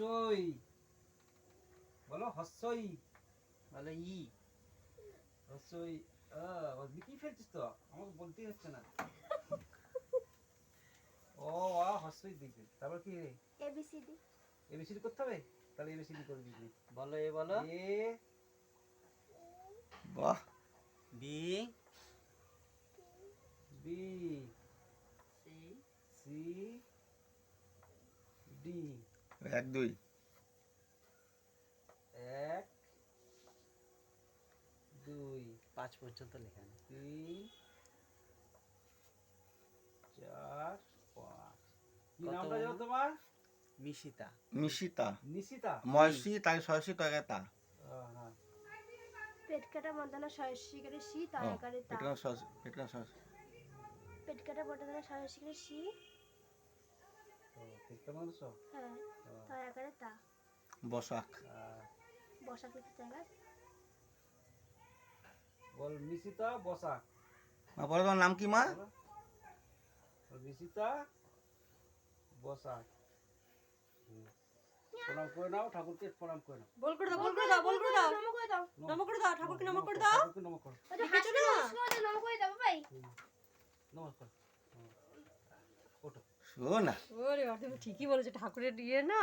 হস্যই বলো হস্যই বলো ই। হস্যই লিখি ফেলছিস তো আমাকে বলতেই হচ্ছে না ও হস্যই দিবি তারপর কি এবিসিডি এবিসিডি করতে হবে তাহলে এবিসিডি করে দিবি বলো এ বলো। এ বাহ B B C C D 1 2 এক দুই 5 পর্যন্ত লেখা নেই। তিন চার পাঁচ কি কত নামটা যাও বাবা? তোমার মিশিতা। মিশিতা নিশিতা ময়সি তাই সয়সি তগে তা হ্যাঁ পেট কাটা মর্দানা সয়সিকারে সি তাই আকারে তা পেটনা সয়সি পেটনা সয়সি পেট কাটা মর্দানা সয়সিকারে সি ঠিক মানুষ হ্যাঁ তাই আকারে তা বসাক বসাকে কি জায়গা বল মিশিতা বসাক মা বলো তোমার নাম কি মা বলো। বল মিশিতা বসাক প্রণাম করে নাও ঠাকুরকে প্রণাম করে নাও বল করে দাও বল করে দাও বল করে দাও নম করে দাও নম করে দাও ঠাকুরকে নম করে দাও। ঠাকুরকে নম করো ওটা হাসতে হাসতে নম করে দাও ভাই নমস্কার ওঠো শোনা ওরে বাবা, তুমি ঠিকই বলেছো ঠাকুরের ইয়ে না।